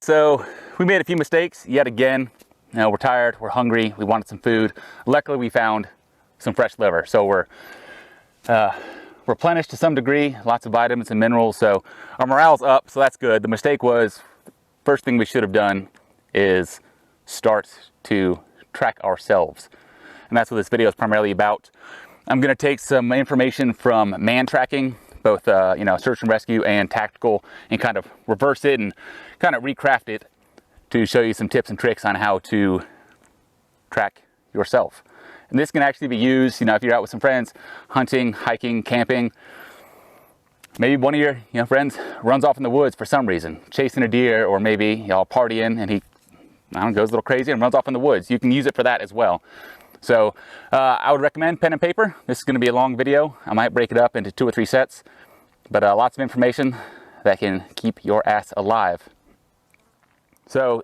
So we made a few mistakes yet again. You know, we're tired, we're hungry, we wanted some food. Luckily we found some fresh liver. So we're replenished to some degree, lots of vitamins and minerals. So our morale's up, so that's good. The mistake was, first thing we should have done is start to track ourselves. And that's what this video is primarily about. I'm gonna take some information from man tracking, both you know, search and rescue and tactical, and kind of reverse it and kind of recraft it to show you some tips and tricks on how to track yourself. And this can actually be used, you know, if you're out with some friends, hunting, hiking, camping. Maybe one of your friends runs off in the woods for some reason, chasing a deer, or maybe y'all partying and he, I don't know, goes a little crazy and runs off in the woods. You can use it for that as well. So I would recommend pen and paper. This is going to be a long video. I might break it up into 2 or 3 sets, but lots of information that can keep your ass alive. So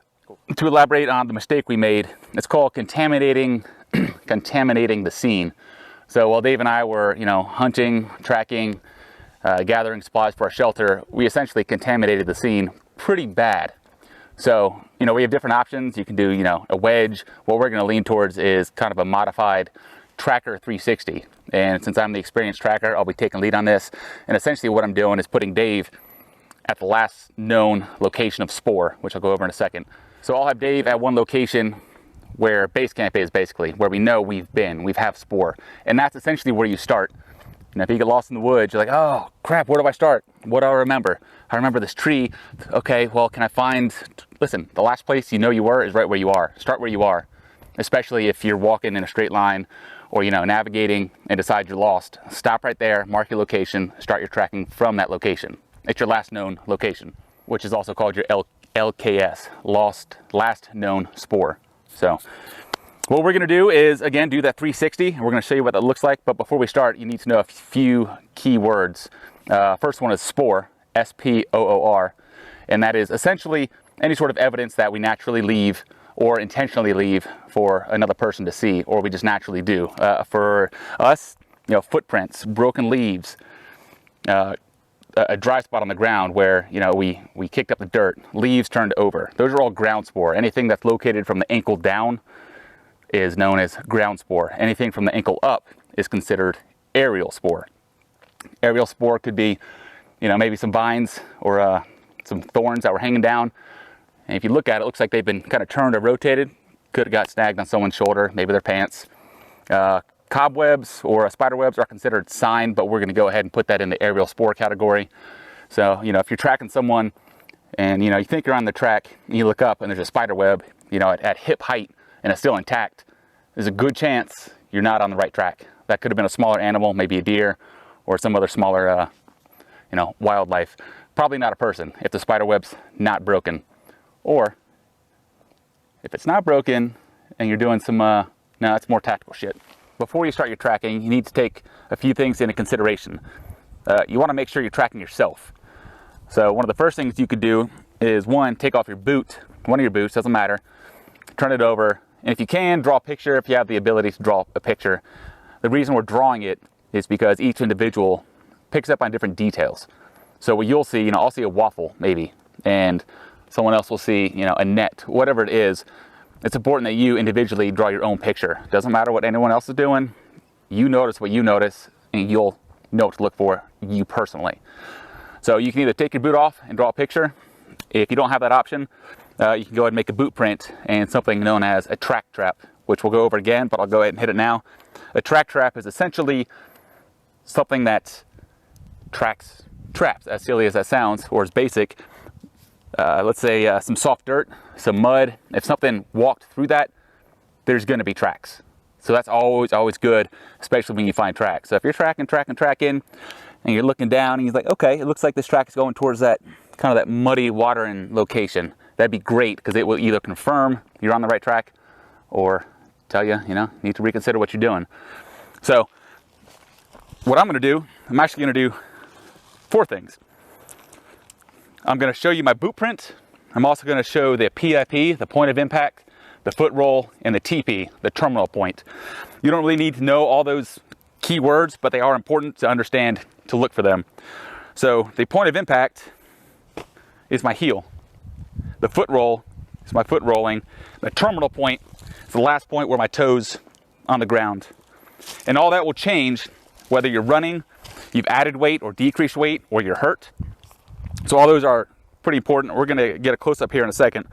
to elaborate on the mistake we made, it's called contaminating the scene. So while Dave and I were, you know, hunting, tracking, gathering supplies for our shelter, we essentially contaminated the scene pretty bad. So, you know, we have different options. You can do, you know, a wedge. What we're going to lean towards is kind of a modified tracker 360. And since I'm the experienced tracker, I'll be taking lead on this. And essentially what I'm doing is putting Dave at the last known location of spoor, which I'll go over in a second. So I'll have Dave at one location where base camp is, basically, where we know we've have spoor. And that's essentially where you start. And if you get lost in the woods, you're like, oh crap, where do I start? What do I remember? I remember this tree. Okay, well, can I find, listen, the last place you know you were is right where you are. Start where you are, especially if you're walking in a straight line or, you know, navigating and decide you're lost. Stop right there, mark your location, start your tracking from that location. It's your last known location, which is also called your LKS, last known spoor. So what we're gonna do is, again, do that 360. We're gonna show you what that looks like, but before we start, you need to know a few key words. First one is spoor, S-P-O-O-R, and that is essentially any sort of evidence that we naturally leave or intentionally leave for another person to see, or we just naturally do. For us, you know, footprints, broken leaves, a dry spot on the ground where, you know, we kicked up the dirt, leaves turned over. Those are all ground spoor. Anything that's located from the ankle down is known as ground spoor. Anything from the ankle up is considered aerial spoor. Aerial spoor could be, you know, maybe some vines or some thorns that were hanging down. And if you look at it, it looks like they've been kind of turned or rotated. Could have got snagged on someone's shoulder, maybe their pants. Cobwebs or spider webs are considered sign, but we're going to go ahead and put that in the aerial spoor category. So, you know, if you're tracking someone and, you know, you think you're on the track and you look up and there's a spider web, you know, at hip height and it's still intact, there's a good chance you're not on the right track. That could have been a smaller animal, maybe a deer or some other smaller, you know, wildlife. Probably not a person if the spider web's not broken. Or if it's not broken and you're doing some, no, it's more tactical shit. Before you start your tracking, you need to take a few things into consideration. You want to make sure you're tracking yourself. So one of the first things you could do is, one, take off your boot, one of your boots, doesn't matter, turn it over, and if you can, draw a picture if you have the ability to draw a picture. The reason we're drawing it is because each individual picks up on different details. So what you'll see, you know, I'll see a waffle maybe, and someone else will see, you know, a net, whatever it is. It's important that you individually draw your own picture. Doesn't matter what anyone else is doing. You notice what you notice, and you'll know what to look for, you personally. So you can either take your boot off and draw a picture. If you don't have that option, you can go ahead and make a boot print and something known as a track trap, which we'll go over again, but I'll go ahead and hit it now. A track trap is essentially something that tracks traps, as silly as that sounds, or as basic. Let's say some soft dirt, some mud. If something walked through that, there's going to be tracks. So that's always good, especially when you find tracks. So if you're tracking, and you're looking down and you're like, okay, it looks like this track is going towards that kind of that muddy watering location. That'd be great because it will either confirm you're on the right track or tell you, you know, you need to reconsider what you're doing. So what I'm going to do, I'm actually going to do 4 things. I'm going to show you my boot print. I'm also going to show the PIP, the point of impact, the foot roll, and the TP, the terminal point. You don't really need to know all those key words, but they are important to understand, to look for them. So the point of impact is my heel. The foot roll is my foot rolling. The terminal point is the last point where my toes on the ground. And all that will change whether you're running, you've added weight or decreased weight, or you're hurt. So all those are pretty important. We're gonna get a close up here in a second.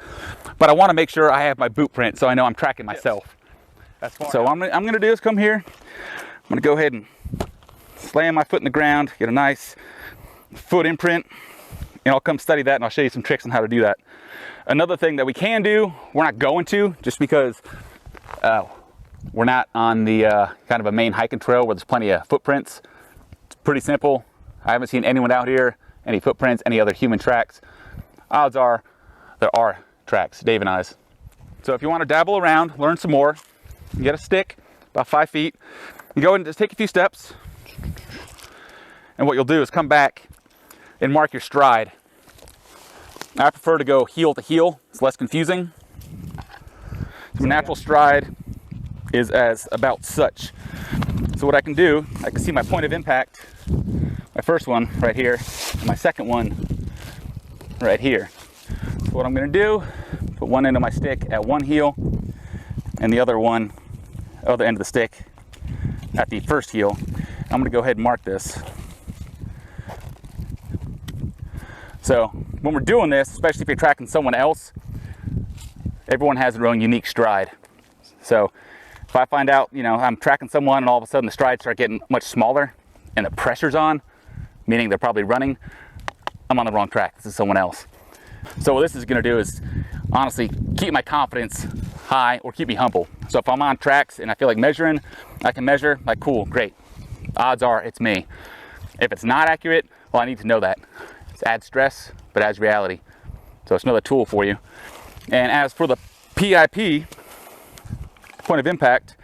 But I wanna make sure I have my boot print so I know I'm tracking myself. Yes. So what I'm gonna do is come here. I'm gonna go ahead and slam my foot in the ground, get a nice foot imprint, and I'll come study that and I'll show you some tricks on how to do that. Another thing that we can do, we're not going to, just because we're not on the kind of a main hiking trail where there's plenty of footprints. It's pretty simple. I haven't seen anyone out here, any footprints, any other human tracks. Odds are there are tracks, Dave and I's. So if you want to dabble around, learn some more, you get a stick about 5 feet, you go and just take a few steps, and what you'll do is come back and mark your stride. I prefer to go heel to heel, it's less confusing. So natural stride is as about such. So what I can do, I can see my point of impact, my first one right here, and my second one right here. So what I'm gonna do, put one end of my stick at one heel and the other one, other end of the stick at the first heel. I'm gonna go ahead and mark this. So when we're doing this, especially if you're tracking someone else, everyone has their own unique stride. So if I find out, you know, I'm tracking someone and all of a sudden the strides start getting much smaller and the pressure's on, meaning they're probably running, I'm on the wrong track. This is someone else. So what this is gonna do is honestly keep my confidence high or keep me humble. So if I'm on tracks and I feel like measuring, I can measure, like cool, great. Odds are it's me. If it's not accurate, well, I need to know that. It adds stress, but adds reality. So it's another tool for you. And as for the PIP, point of impact,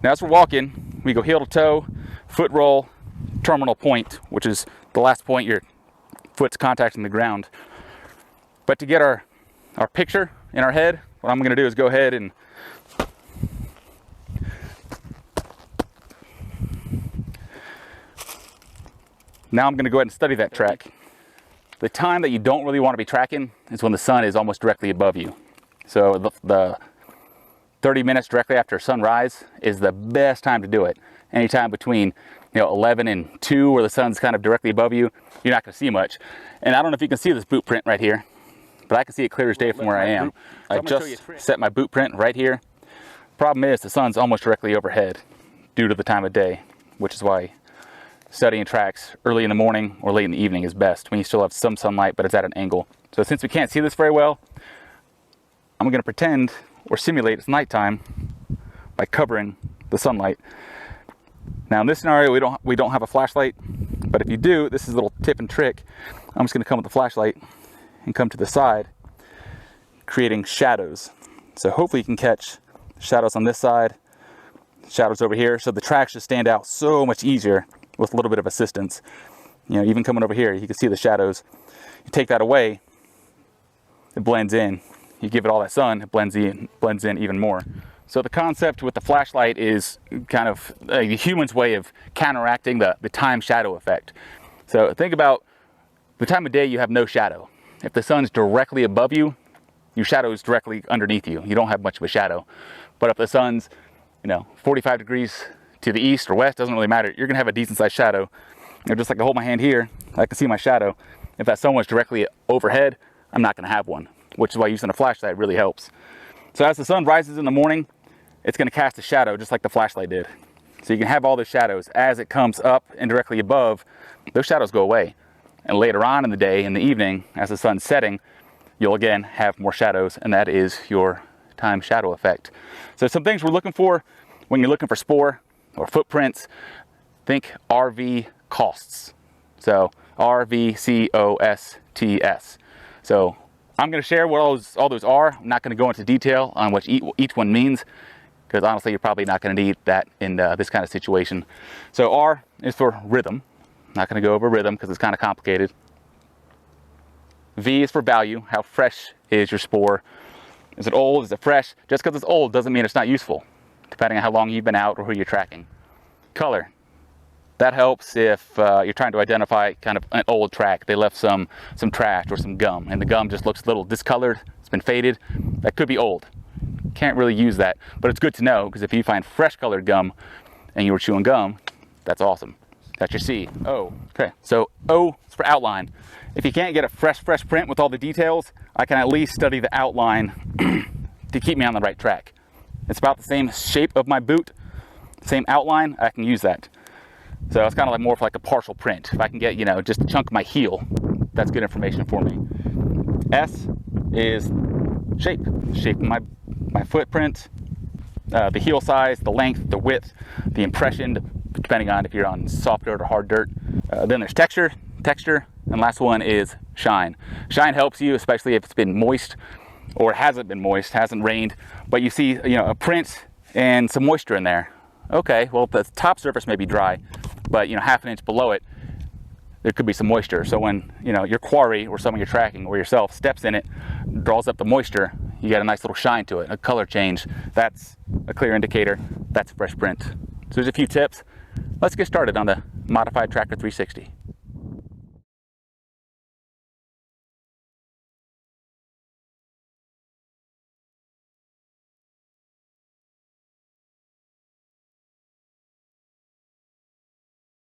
now as we're walking, we go heel to toe, foot roll, terminal point, which is the last point your foot's contacting the ground. But to get our picture in our head, what I'm gonna do is go ahead and now I'm gonna go ahead and study that track. The time that you don't really want to be tracking is when the sun is almost directly above you. So the 30 minutes directly after sunrise is the best time to do it. Anytime between 11 and 2 where the sun's kind of directly above you, you're not going to see much. And I don't know if you can see this boot print right here, but I can see it clear as day from where I am. I just set my boot print right here. Problem is the sun's almost directly overhead due to the time of day, which is why studying tracks early in the morning or late in the evening is best when you still have some sunlight, but it's at an angle. So since we can't see this very well, I'm going to pretend or simulate it's nighttime by covering the sunlight. Now in this scenario, we don't have a flashlight, but if you do, this is a little tip and trick. I'm just going to come with the flashlight and come to the side, creating shadows. So hopefully you can catch shadows on this side, shadows over here, so the tracks just stand out so much easier with a little bit of assistance. Even coming over here, you can see the shadows. You take that away, it blends in. You give it all that sun, it blends in even more. So the concept with the flashlight is kind of the human's way of counteracting the time shadow effect. So think about the time of day you have no shadow. If the sun's directly above you, your shadow is directly underneath you. You don't have much of a shadow. But if the sun's 45 degrees to the east or west, doesn't really matter. You're gonna have a decent sized shadow. Just like I hold my hand here, I can see my shadow. If that sun was directly overhead, I'm not gonna have one, which is why using a flashlight really helps. So as the sun rises in the morning, it's gonna cast a shadow just like the flashlight did. So you can have all the shadows. As it comes up and directly above, those shadows go away. And later on in the day, in the evening, as the sun's setting, you'll again have more shadows, and that is your time shadow effect. So some things we're looking for when you're looking for spoor or footprints, think RV costs. So RVCOSTS. So I'm going to share what all those are. I'm not going to go into detail on what each one means, because honestly, you're probably not going to need that in this kind of situation. So R is for rhythm. I'm not going to go over rhythm because it's kind of complicated. V is for value. How fresh is your spoor? Is it old? Is it fresh? Just because it's old doesn't mean it's not useful, depending on how long you've been out or who you're tracking. Color. That helps if you're trying to identify kind of an old track. They left some trash or some gum, and the gum just looks a little discolored. It's been faded. That could be old. Can't really use that, but it's good to know, because if you find fresh colored gum and you were chewing gum, that's awesome. That's your C. O. Okay, so O is for outline. If you can't get a fresh print with all the details, I can at least study the outline to keep me on the right track. It's about the same shape of my boot, same outline, I can use that. So it's kind of like more of like a partial print. If I can get, you know, just a chunk of my heel, that's good information for me. S is shape of my footprint, the heel size, the length, the width, the impression, depending on if you're on soft dirt or hard dirt. Then there's texture, and last one is shine. Shine helps you, especially if it's been moist or hasn't been moist, hasn't rained, but you see, you know, a print and some moisture in there. Okay, well, the top surface may be dry, but, you know, half an inch below it, there could be some moisture. So when, you know, your quarry or someone you're tracking or yourself steps in it, draws up the moisture, you get a nice little shine to it, a color change. That's a clear indicator. That's fresh print. So there's a few tips. Let's get started on the Modified Tracker 360.